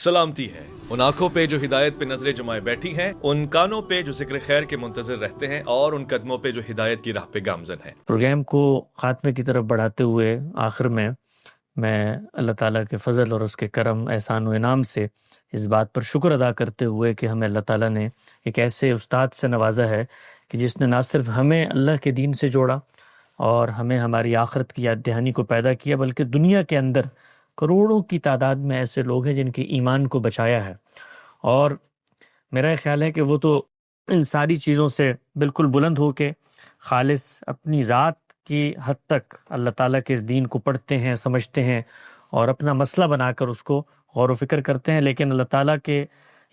سلامتی ہے ان آنکھوں پہ جو ہدایت پہ نظریں جمائے بیٹھی ہیں، ان کانوں پہ جو ذکر خیر کے منتظر رہتے ہیں، اور ان قدموں پہ جو ہدایت کی راہ پہ گامزن ہیں۔ پروگرام کو خاتمے کی طرف بڑھاتے ہوئے آخر میں اللہ تعالیٰ کے فضل اور اس کے کرم، احسان و انعام سے اس بات پر شکر ادا کرتے ہوئے کہ ہمیں اللہ تعالیٰ نے ایک ایسے استاد سے نوازا ہے کہ جس نے نہ صرف ہمیں اللہ کے دین سے جوڑا اور ہمیں ہماری آخرت کی یاد دہانی کو پیدا کیا، بلکہ دنیا کے اندر کروڑوں کی تعداد میں ایسے لوگ ہیں جن کے ایمان کو بچایا ہے۔ اور میرا خیال ہے کہ وہ تو ان ساری چیزوں سے بالکل بلند ہو کے خالص اپنی ذات کی حد تک اللہ تعالیٰ کے اس دین کو پڑھتے ہیں، سمجھتے ہیں اور اپنا مسئلہ بنا کر اس کو غور و فکر کرتے ہیں، لیکن اللہ تعالیٰ کے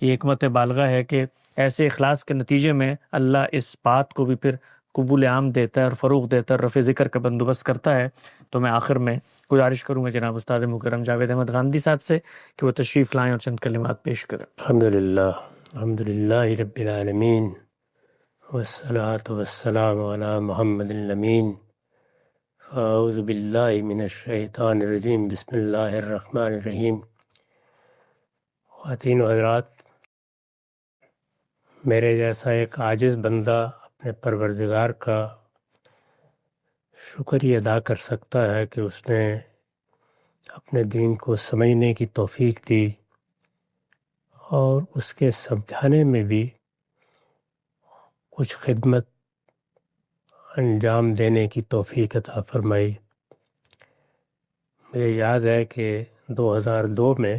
یہ حکمت بالغہ ہے کہ ایسے اخلاص کے نتیجے میں اللہ اس بات کو بھی پھر قبول عام دیتا ہے اور فروغ دیتا ہے اور رفع ذکر کا بندوبست کرتا ہے۔ تو میں آخر میں گزارش کروں گا جناب استاد مکرم جاوید احمد غامدی صاحب سے کہ وہ تشریف لائیں اور چند کلمات پیش کریں۔ الحمدللہ رب العالمین والصلاة والسلام علی محمد الامین۔ اعوذ باللہ من الشیطان الرجیم، بسم اللہ الرحمن الرحیم۔ خواتین و حضرات، میرے جیسا ایک عاجز بندہ اپنے پروردگار کا شکر ہی ادا کر سکتا ہے کہ اس نے اپنے دین کو سمجھنے کی توفیق دی اور اس کے سمجھانے میں بھی کچھ خدمت انجام دینے کی توفیق عطا فرمائی۔ مجھے یاد ہے کہ 2002 میں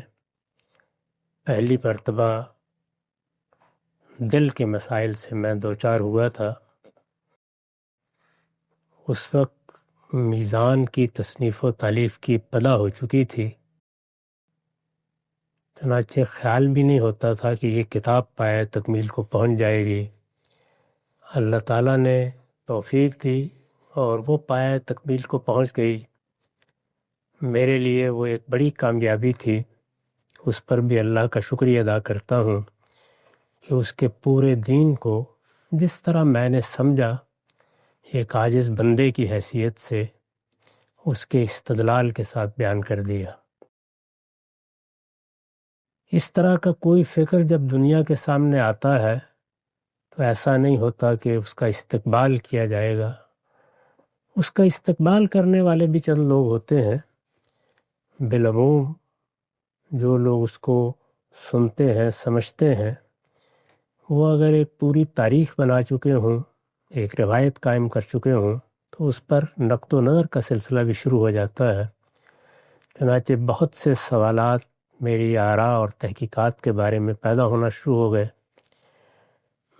پہلی مرتبہ دل کے مسائل سے میں دوچار ہوا تھا۔ اس وقت میزان کی تصنیف و تالیف کی ابتدا ہو چکی تھی، چنانچہ خیال بھی نہیں ہوتا تھا کہ یہ کتاب پائے تکمیل کو پہنچ جائے گی۔ اللہ تعالیٰ نے توفیق دی اور وہ پائے تکمیل کو پہنچ گئی۔ میرے لیے وہ ایک بڑی کامیابی تھی، اس پر بھی اللہ کا شکریہ ادا کرتا ہوں کہ اس کے پورے دین کو جس طرح میں نے سمجھا، ایک عاجز بندے کی حیثیت سے اس کے استدلال کے ساتھ بیان کر دیا۔ اس طرح کا کوئی فکر جب دنیا کے سامنے آتا ہے تو ایسا نہیں ہوتا کہ اس کا استقبال کیا جائے گا۔ اس کا استقبال کرنے والے بھی چند لوگ ہوتے ہیں۔ بالعموم جو لوگ اس کو سنتے ہیں، سمجھتے ہیں، وہ اگر ایک پوری تاریخ بنا چکے ہوں، ایک روایت قائم کر چکے ہوں، تو اس پر نقد و نظر کا سلسلہ بھی شروع ہو جاتا ہے۔ چنانچہ بہت سے سوالات میری آراء اور تحقیقات کے بارے میں پیدا ہونا شروع ہو گئے۔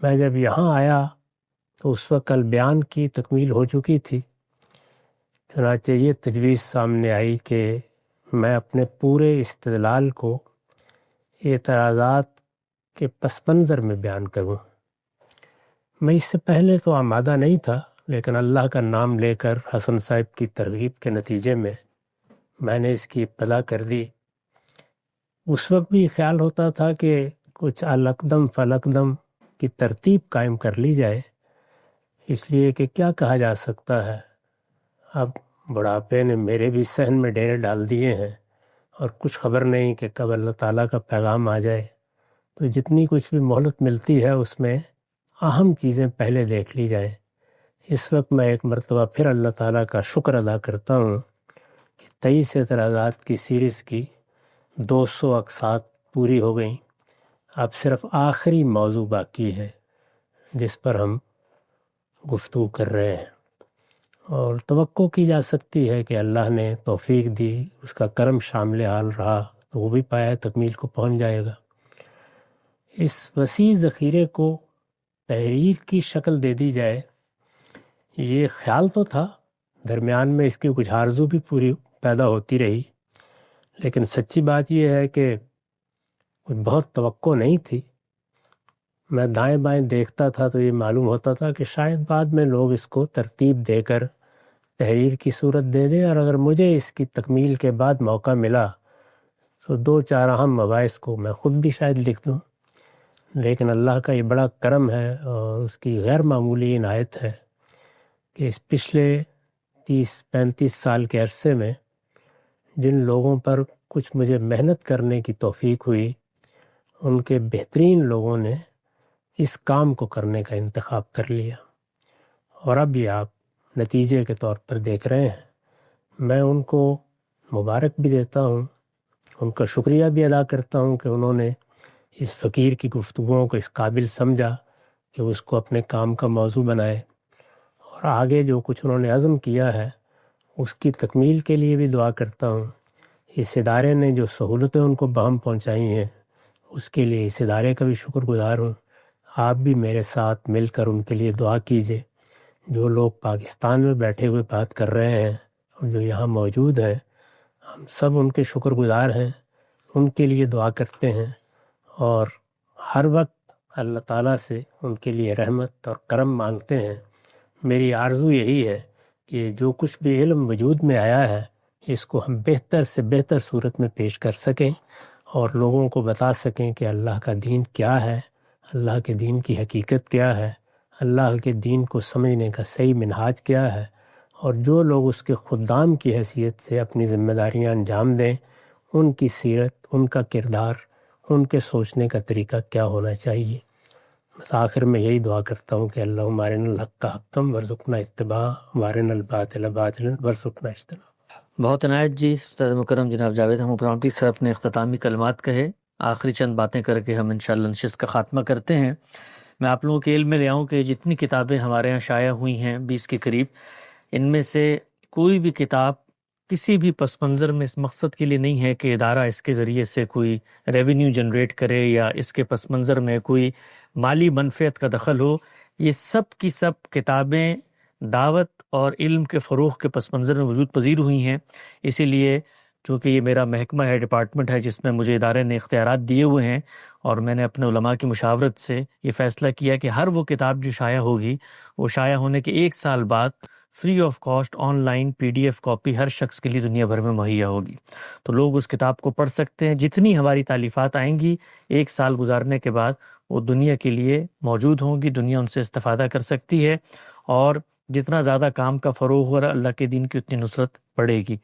میں جب یہاں آیا تو اس وقت البیان کی تکمیل ہو چکی تھی، چنانچہ یہ تجویز سامنے آئی کہ میں اپنے پورے استدلال کو اعتراضات کے پس منظر میں بیان کروں۔ میں اس سے پہلے تو آمادہ نہیں تھا، لیکن اللہ کا نام لے کر حسن صاحب کی ترغیب کے نتیجے میں نے اس کی ابتدا کر دی۔ اس وقت بھی خیال ہوتا تھا کہ کچھ القدم فلقدم کی ترتیب قائم کر لی جائے، اس لیے کہ کیا کہا جا سکتا ہے، اب بڑھاپے نے میرے بھی صحن میں ڈیرے ڈال دیے ہیں اور کچھ خبر نہیں کہ کب اللہ تعالیٰ کا پیغام آ جائے، تو جتنی کچھ بھی مہلت ملتی ہے اس میں اہم چیزیں پہلے دیکھ لی جائیں۔ اس وقت میں ایک مرتبہ پھر اللہ تعالیٰ کا شکر ادا کرتا ہوں کہ 23 اعتراضات کی سیریز کی 200 اقساط پوری ہو گئیں۔ اب صرف آخری موضوع باقی ہے جس پر ہم گفتگو کر رہے ہیں، اور توقع کی جا سکتی ہے کہ اللہ نے توفیق دی، اس کا کرم شامل حال رہا تو وہ بھی پایا تکمیل کو پہنچ جائے گا۔ اس وسیع ذخیرے کو تحریر کی شکل دے دی جائے، یہ خیال تو تھا، درمیان میں اس کی کچھ آرزو بھی پوری پیدا ہوتی رہی، لیکن سچی بات یہ ہے کہ کچھ بہت توقع نہیں تھی۔ میں دائیں بائیں دیکھتا تھا تو یہ معلوم ہوتا تھا کہ شاید بعد میں لوگ اس کو ترتیب دے کر تحریر کی صورت دے دیں، اور اگر مجھے اس کی تکمیل کے بعد موقع ملا تو 2-4 اہم مباحث کو میں خود بھی شاید لکھ دوں۔ لیکن اللہ کا یہ بڑا کرم ہے اور اس کی غیر معمولی عنایت ہے کہ اس پچھلے 30-35 سال کے عرصے میں جن لوگوں پر کچھ مجھے محنت کرنے کی توفیق ہوئی، ان کے بہترین لوگوں نے اس کام کو کرنے کا انتخاب کر لیا، اور اب یہ آپ نتیجے کے طور پر دیکھ رہے ہیں۔ میں ان کو مبارک بھی دیتا ہوں، ان کا شکریہ بھی ادا کرتا ہوں کہ انہوں نے اس فقیر کی گفتگوؤں کو اس قابل سمجھا کہ اس کو اپنے کام کا موضوع بنائے، اور آگے جو کچھ انہوں نے عزم کیا ہے اس کی تکمیل کے لیے بھی دعا کرتا ہوں۔ اس ادارے نے جو سہولتیں ان کو بہم پہنچائی ہیں اس کے لیے اس ادارے کا بھی شکر گزار ہوں۔ آپ بھی میرے ساتھ مل کر ان کے لیے دعا کیجیے۔ جو لوگ پاکستان میں بیٹھے ہوئے بات کر رہے ہیں اور جو یہاں موجود ہیں، ہم سب ان کے شکر گزار ہیں، ان کے لیے دعا کرتے ہیں، اور ہر وقت اللہ تعالیٰ سے ان کے لیے رحمت اور کرم مانگتے ہیں۔ میری آرزو یہی ہے کہ جو کچھ بھی علم وجود میں آیا ہے اس کو ہم بہتر سے بہتر صورت میں پیش کر سکیں اور لوگوں کو بتا سکیں کہ اللہ کا دین کیا ہے، اللہ کے دین کی حقیقت کیا ہے، اللہ کے دین کو سمجھنے کا صحیح منہاج کیا ہے، اور جو لوگ اس کے خدام کی حیثیت سے اپنی ذمہ داریاں انجام دیں ان کی سیرت، ان کا کردار، ان کے سوچنے کا طریقہ کیا ہونا چاہیے۔ بس آخر میں یہی دعا کرتا ہوں کہ اللہم ارنا الحق حقا وارزقنا اتباع وارنا الباطل باطلا وارزقنا اجتنابہ۔ بہت عنایت جی۔ استاد مکرم جناب جاوید احمد پرامٹی صاحب نے اختتامی کلمات کہے، آخری چند باتیں کر کے ہم انشاءاللہ نشست کا خاتمہ کرتے ہیں۔ میں آپ لوگوں کے علم میں لے آؤں کہ جتنی کتابیں ہمارے یہاں شائع ہوئی ہیں 20 کے قریب، ان میں سے کوئی بھی کتاب کسی بھی پس منظر میں اس مقصد کے لیے نہیں ہے کہ ادارہ اس کے ذریعے سے کوئی ریونیو جنریٹ کرے یا اس کے پس منظر میں کوئی مالی منفعت کا دخل ہو۔ یہ سب کی سب کتابیں دعوت اور علم کے فروغ کے پس منظر میں وجود پذیر ہوئی ہیں۔ اسی لیے چونکہ یہ میرا محکمہ ہے، ڈپارٹمنٹ ہے جس میں مجھے ادارے نے اختیارات دیے ہوئے ہیں، اور میں نے اپنے علماء کی مشاورت سے یہ فیصلہ کیا کہ ہر وہ کتاب جو شائع ہوگی وہ شائع ہونے کے 1 سال بعد free of cost online PDF copy ہر شخص کے لیے دنیا بھر میں مہیا ہوگی، تو لوگ اس کتاب کو پڑھ سکتے ہیں۔ جتنی ہماری تالیفات آئیں گی 1 سال گزارنے کے بعد وہ دنیا کے لیے موجود ہوں گی، دنیا ان سے استفادہ کر سکتی ہے، اور جتنا زیادہ کام کا فروغ ہو رہا اللہ کے دین کی اتنی نصرت بڑھے گی۔